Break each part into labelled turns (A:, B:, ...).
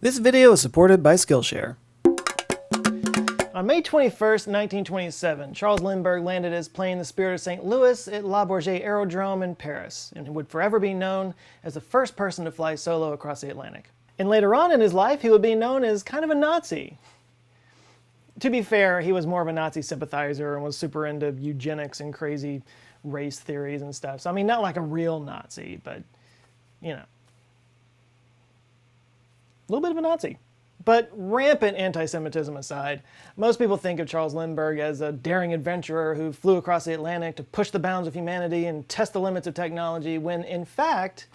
A: This video is supported by Skillshare.
B: On May 21st, 1927, Charles Lindbergh landed his plane, the Spirit of St. Louis, at Le Bourget Aerodrome in Paris, and would forever be known as the first person to fly solo across the Atlantic. And later on in his life, he would be known as kind of a Nazi. To be fair, he was more of a Nazi sympathizer and was super into eugenics and crazy race theories and stuff. So, I mean, not like a real Nazi, but, you know, a little bit of a Nazi. But rampant anti-Semitism aside, most people think of Charles Lindbergh as a daring adventurer who flew across the Atlantic to push the bounds of humanity and test the limits of technology, when in fact,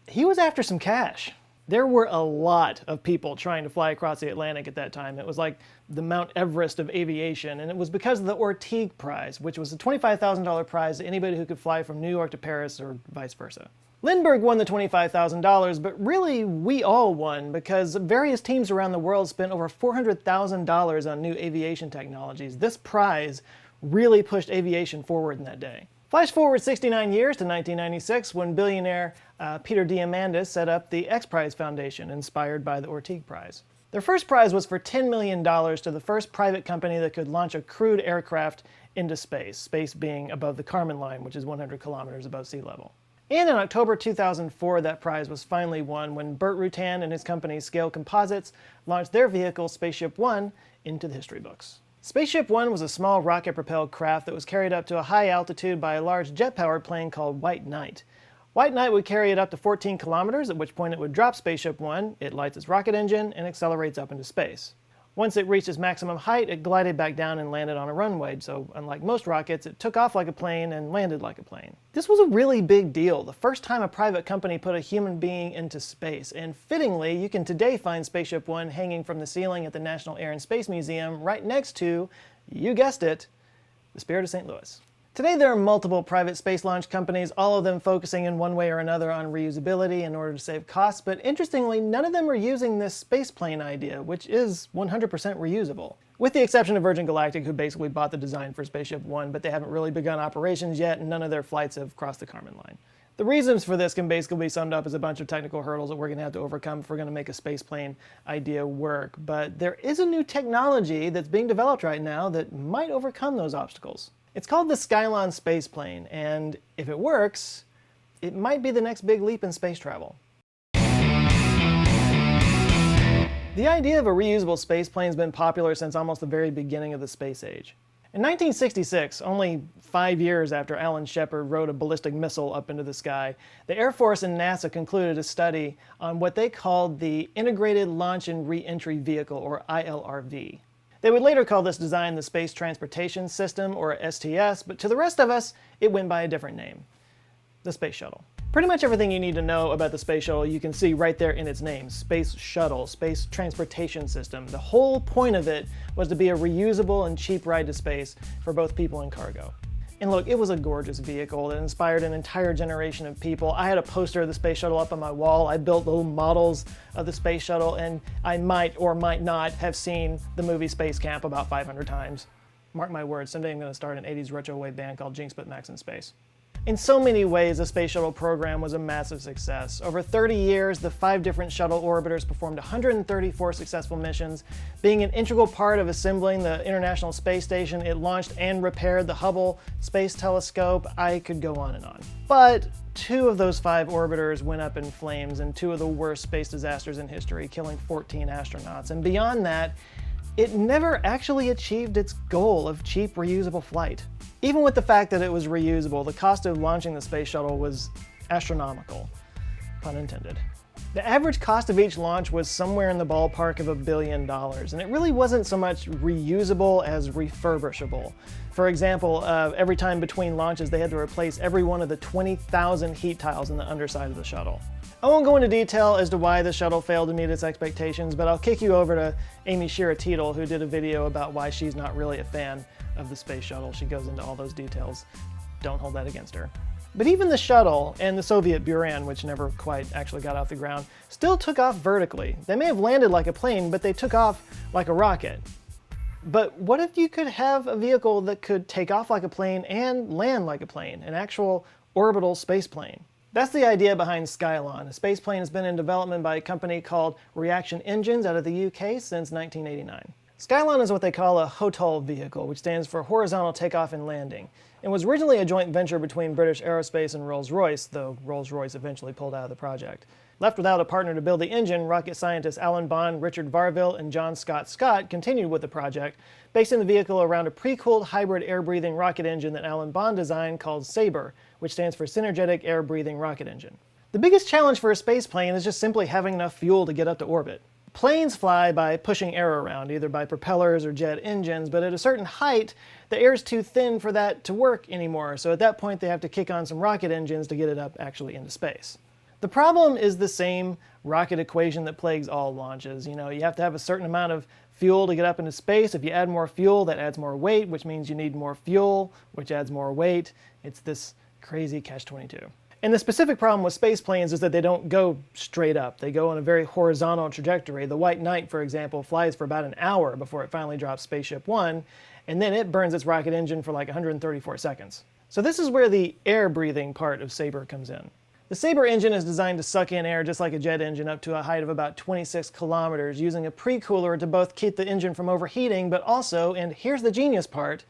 B: he was after some cash. There were a lot of people trying to fly across the Atlantic at that time. It was like the Mount Everest of aviation, and it was because of the Orteig Prize, which was a $25,000 prize to anybody who could fly from New York to Paris or vice versa. Lindbergh won the $25,000, but really we all won because various teams around the world spent over $400,000 on new aviation technologies. This prize really pushed aviation forward in that day. Flash forward 69 years to 1996 when billionaire Peter Diamandis set up the X Prize Foundation, inspired by the Orteig Prize. Their first prize was for $10 million to the first private company that could launch a crewed aircraft into space, space being above the Kármán line, which is 100 kilometers above sea level. And in October 2004, that prize was finally won when Burt Rutan and his company Scale Composites launched their vehicle, Spaceship One, into the history books. Spaceship One was a small rocket-propelled craft that was carried up to a high altitude by a large jet-powered plane called White Knight. White Knight would carry it up to 14 kilometers, at which point it would drop Spaceship One, it lights its rocket engine, and accelerates up into space. Once it reached its maximum height, it glided back down and landed on a runway, so unlike most rockets, it took off like a plane and landed like a plane. This was a really big deal, the first time a private company put a human being into space, and fittingly, you can today find Spaceship One hanging from the ceiling at the National Air and Space Museum right next to, you guessed it, the Spirit of St. Louis. Today there are multiple private space launch companies, all of them focusing in one way or another on reusability in order to save costs, but interestingly, none of them are using this space plane idea, which is 100% reusable. With the exception of Virgin Galactic, who basically bought the design for Spaceship One, but they haven't really begun operations yet, and none of their flights have crossed the Kármán line. The reasons for this can basically be summed up as a bunch of technical hurdles that we're going to have to overcome if we're going to make a spaceplane idea work, but there is a new technology that's being developed right now that might overcome those obstacles. It's called the Skylon spaceplane, and if it works, it might be the next big leap in space travel. The idea of a reusable spaceplane has been popular since almost the very beginning of the space age. In 1966, only 5 years after Alan Shepard rode a ballistic missile up into the sky, the Air Force and NASA concluded a study on what they called the Integrated Launch and Re-Entry Vehicle, or ILRV. They would later call this design the Space Transportation System, or STS, but to the rest of us, it went by a different name, the Space Shuttle. Pretty much everything you need to know about the Space Shuttle you can see right there in its name, Space Shuttle, Space Transportation System. The whole point of it was to be a reusable and cheap ride to space for both people and cargo. And look, it was a gorgeous vehicle that inspired an entire generation of people. I had a poster of the Space Shuttle up on my wall. I built little models of the Space Shuttle, and I might or might not have seen the movie Space Camp about 500 times. Mark my words, someday I'm going to start an 80s retro wave band called Jinx Put Max in Space. In so many ways, the Space Shuttle program was a massive success. Over 30 years, the 5 different shuttle orbiters performed 134 successful missions. Being an integral part of assembling the International Space Station, it launched and repaired the Hubble Space Telescope. I could go on and on. But 2 of those 5 orbiters went up in flames in 2 of the worst space disasters in history, killing 14 astronauts. And beyond that, it never actually achieved its goal of cheap, reusable flight. Even with the fact that it was reusable, the cost of launching the space shuttle was astronomical, pun intended. The average cost of each launch was somewhere in the ballpark of $1 billion, and it really wasn't so much reusable as refurbishable. For example, every time between launches, they had to replace every one of the 20,000 heat tiles in the underside of the shuttle. I won't go into detail as to why the shuttle failed to meet its expectations, but I'll kick you over to Amy Shira-Teetle, who did a video about why she's not really a fan of the space shuttle. She goes into all those details. Don't hold that against her. But even the shuttle and the Soviet Buran, which never quite actually got off the ground, still took off vertically. They may have landed like a plane, but they took off like a rocket. But what if you could have a vehicle that could take off like a plane and land like a plane, an actual orbital space plane? That's the idea behind Skylon. A spaceplane has been in development by a company called Reaction Engines out of the UK since 1989. Skylon is what they call a HOTOL vehicle, which stands for Horizontal Takeoff and Landing, and was originally a joint venture between British Aerospace and Rolls-Royce, though Rolls-Royce eventually pulled out of the project. Left without a partner to build the engine, rocket scientists Alan Bond, Richard Varville, and John Scott continued with the project, basing the vehicle around a pre-cooled hybrid air-breathing rocket engine that Alan Bond designed called SABRE, which stands for Synergetic Air-Breathing Rocket Engine. The biggest challenge for a spaceplane is just simply having enough fuel to get up to orbit. Planes fly by pushing air around, either by propellers or jet engines, but at a certain height, the air is too thin for that to work anymore, so at that point they have to kick on some rocket engines to get it up actually into space. The problem is the same rocket equation that plagues all launches. You have to have a certain amount of fuel to get up into space. If you add more fuel, that adds more weight, which means you need more fuel, which adds more weight. It's this crazy catch-22. And the specific problem with space planes is that they don't go straight up. They go on a very horizontal trajectory. The White Knight, for example, flies for about an hour before it finally drops Spaceship One, and then it burns its rocket engine for like 134 seconds. So this is where the air-breathing part of SABRE comes in. The SABRE engine is designed to suck in air just like a jet engine up to a height of about 26 kilometers, using a pre-cooler to both keep the engine from overheating, but also, and here's the genius part,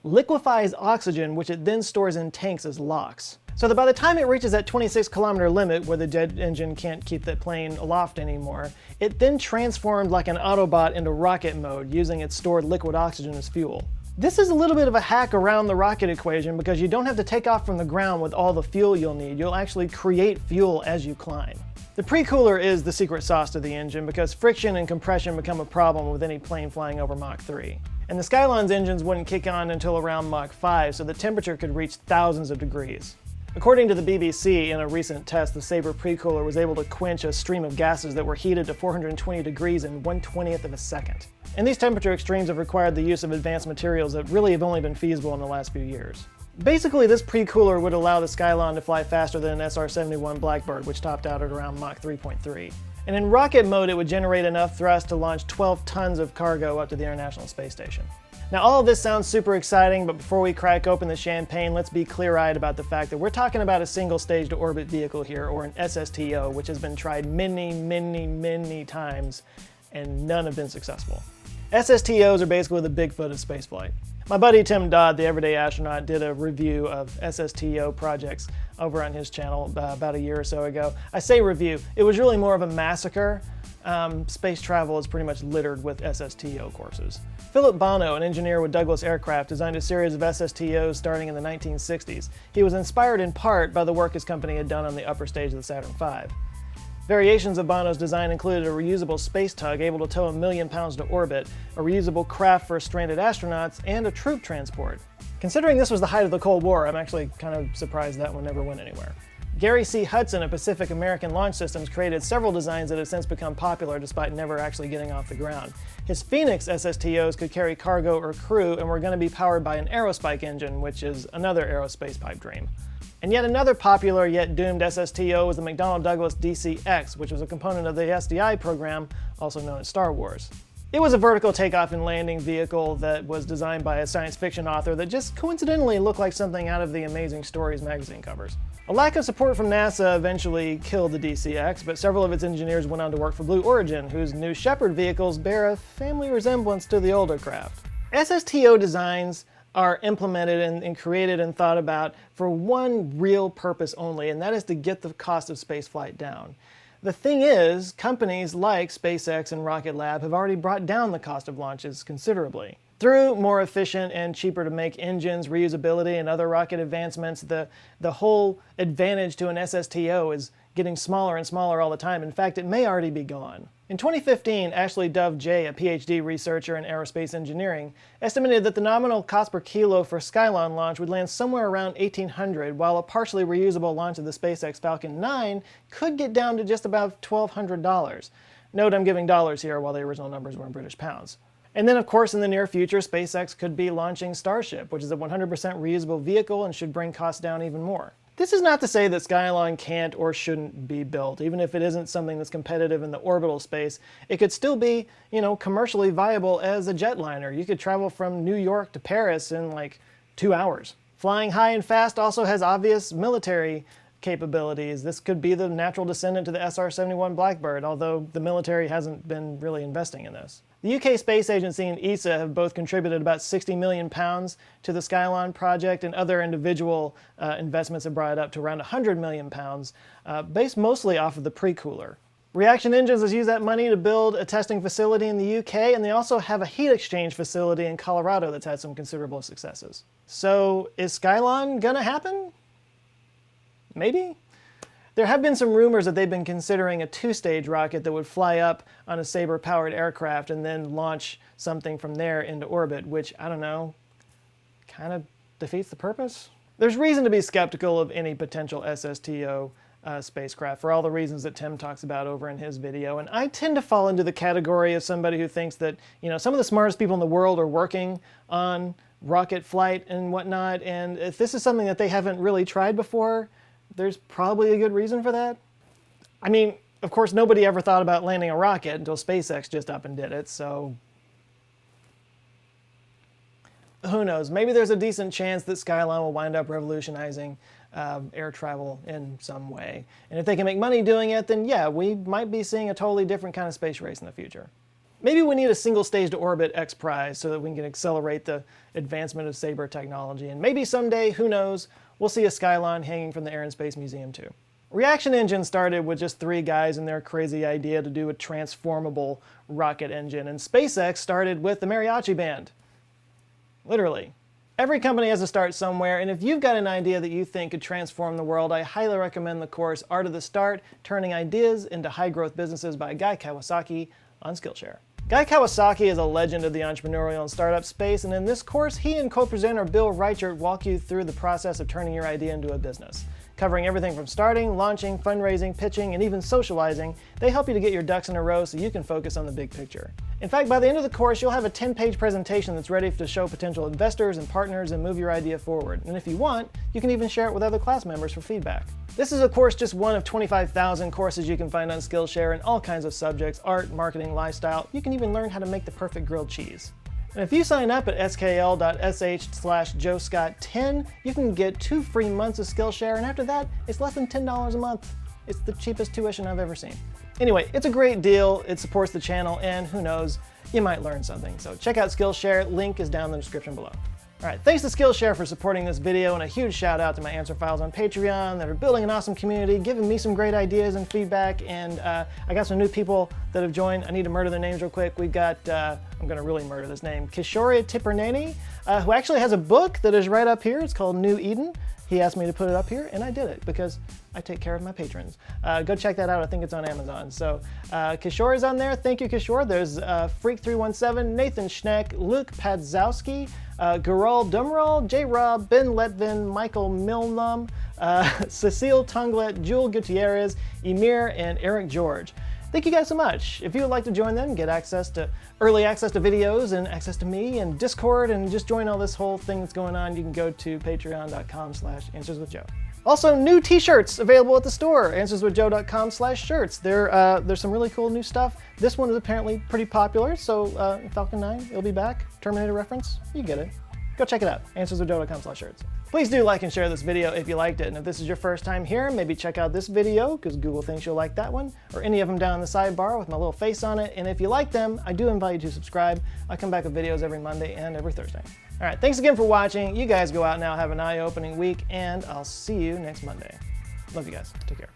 B: liquefies oxygen, which it then stores in tanks as LOX. So that by the time it reaches that 26 kilometer limit where the jet engine can't keep that plane aloft anymore, it then transformed like an Autobot into rocket mode, using its stored liquid oxygen as fuel. This is a little bit of a hack around the rocket equation because you don't have to take off from the ground with all the fuel you'll need. You'll actually create fuel as you climb. The pre-cooler is the secret sauce to the engine because friction and compression become a problem with any plane flying over Mach 3. And the Skylon's engines wouldn't kick on until around Mach 5, so the temperature could reach thousands of degrees. According to the BBC, in a recent test, the SABRE pre-cooler was able to quench a stream of gases that were heated to 420 degrees in 1/20th of a second. And these temperature extremes have required the use of advanced materials that really have only been feasible in the last few years. Basically, this pre-cooler would allow the Skylon to fly faster than an SR-71 Blackbird, which topped out at around Mach 3.3. And in rocket mode, it would generate enough thrust to launch 12 tons of cargo up to the International Space Station. Now, all of this sounds super exciting, but before we crack open the champagne, let's be clear-eyed about the fact that we're talking about a single stage-to-orbit vehicle here, or an SSTO, which has been tried many times, and none have been successful. SSTOs are basically the Bigfoot of spaceflight. My buddy Tim Dodd, the Everyday Astronaut, did a review of SSTO projects over on his channel about a year or so ago. I say review, it was really more of a massacre. Space travel is pretty much littered with SSTO courses. Philip Bono, an engineer with Douglas Aircraft, designed a series of SSTOs starting in the 1960s. He was inspired in part by the work his company had done on the upper stage of the Saturn V. Variations of Bono's design included a reusable space tug able to tow 1 million pounds to orbit, a reusable craft for stranded astronauts, and a troop transport. Considering this was the height of the Cold War, I'm actually kind of surprised that one never went anywhere. Gary C. Hudson of Pacific American Launch Systems created several designs that have since become popular despite never actually getting off the ground. His Phoenix SSTOs could carry cargo or crew and were going to be powered by an Aerospike engine, which is another aerospace pipe dream. And yet another popular yet doomed SSTO was the McDonnell Douglas DC-X, which was a component of the SDI program, also known as Star Wars. It was a vertical takeoff and landing vehicle that was designed by a science fiction author that just coincidentally looked like something out of the Amazing Stories magazine covers. A lack of support from NASA eventually killed the DC-X, but several of its engineers went on to work for Blue Origin, whose New Shepard vehicles bear a family resemblance to the older craft. SSTO designs are implemented and created and thought about for one real purpose only, and that is to get the cost of spaceflight down. The thing is, companies like SpaceX and Rocket Lab have already brought down the cost of launches considerably. Through more efficient and cheaper to make engines, reusability, and other rocket advancements, the whole advantage to an SSTO is getting smaller and smaller all the time. In fact, it may already be gone. In 2015, Ashley Dove Jay, a PhD researcher in aerospace engineering, estimated that the nominal cost per kilo for Skylon launch would land somewhere around $1,800, while a partially reusable launch of the SpaceX Falcon 9 could get down to just about $1,200. Note I'm giving dollars here while the original numbers were in British pounds. And then, of course, in the near future, SpaceX could be launching Starship, which is a 100% reusable vehicle and should bring costs down even more. This is not to say that Skylon can't or shouldn't be built. Even if it isn't something that's competitive in the orbital space, it could still be, commercially viable as a jetliner. You could travel from New York to Paris in like 2 hours. Flying high and fast also has obvious military capabilities. This could be the natural descendant to the SR-71 Blackbird, although the military hasn't been really investing in this. The UK Space Agency and ESA have both contributed about £60 million to the Skylon project, and other individual investments have brought it up to around £100 million, based mostly off of the pre-cooler. Reaction Engines has used that money to build a testing facility in the UK, and they also have a heat exchange facility in Colorado that's had some considerable successes. So is Skylon gonna happen? Maybe? There have been some rumors that they've been considering a two-stage rocket that would fly up on a Sabre-powered aircraft and then launch something from there into orbit, which, I don't know, kind of defeats the purpose. There's reason to be skeptical of any potential SSTO spacecraft for all the reasons that Tim talks about over in his video, and I tend to fall into the category of somebody who thinks that, you know, some of the smartest people in the world are working on rocket flight and whatnot, and if this is something that they haven't really tried before, there's probably a good reason for that. I mean, of course, nobody ever thought about landing a rocket until SpaceX just up and did it, so who knows? Maybe there's a decent chance that Skylon will wind up revolutionizing air travel in some way. And if they can make money doing it, then yeah, we might be seeing a totally different kind of space race in the future. Maybe we need a single stage to orbit X Prize so that we can accelerate the advancement of Sabre technology. And maybe someday, who knows, we'll see a Skylon hanging from the Air and Space Museum too. Reaction Engine started with just 3 guys and their crazy idea to do a transformable rocket engine. And SpaceX started with the Mariachi Band. Literally. Every company has to start somewhere, and if you've got an idea that you think could transform the world, I highly recommend the course Art of the Start, Turning Ideas into High-Growth Businesses by Guy Kawasaki on Skillshare. Guy Kawasaki is a legend of the entrepreneurial and startup space, and in this course, he and co-presenter Bill Reichert walk you through the process of turning your idea into a business. Covering everything from starting, launching, fundraising, pitching, and even socializing, they help you to get your ducks in a row so you can focus on the big picture. In fact, by the end of the course, you'll have a 10-page presentation that's ready to show potential investors and partners and move your idea forward. And if you want, you can even share it with other class members for feedback. This is, of course, just one of 25,000 courses you can find on Skillshare in all kinds of subjects: art, marketing, lifestyle. You can even learn how to make the perfect grilled cheese. And if you sign up at skl.sh/joescott10, you can get 2 free months of Skillshare, and after that, it's less than $10 a month. It's the cheapest tuition I've ever seen. Anyway, it's a great deal, it supports the channel, and who knows, you might learn something. So check out Skillshare, link is down in the description below. Alright, thanks to Skillshare for supporting this video, and a huge shout out to my answer files on Patreon that are building an awesome community, giving me some great ideas and feedback, and I got some new people that have joined. I need to murder their names real quick. We've got, I'm gonna really murder this name, Kishore Tipernani, who actually has a book that is right up here. It's called New Eden. He asked me to put it up here, and I did it because I take care of my patrons. Go check that out. I think it's on Amazon. So Kishore is on there. Thank you, Kishore. There's Freak317, Nathan Schneck, Luke Padzowski, Garal Dumral, J. Rob, Ben Letvin, Michael Milnum, Cecile Tunglet, Jewel Gutierrez, Emir, and Eric George. Thank you guys so much. If you would like to join them, get early access to videos and access to me and Discord and just join all this whole thing that's going on, you can go to patreon.com/answerswithjoe. Also, new t-shirts available at the store, answerswithjoe.com/shirts. There's some really cool new stuff. This one is apparently pretty popular, so Falcon 9, it'll be back. Terminator reference, you get it. Go check it out, answerswithjoe.com/shirts. Please do like and share this video if you liked it, and if this is your first time here, maybe check out this video, because Google thinks you'll like that one, or any of them down in the sidebar with my little face on it, and if you like them, I do invite you to subscribe. I come back with videos every Monday and every Thursday. Alright, thanks again for watching. You guys go out now, have an eye-opening week, and I'll see you next Monday. Love you guys. Take care.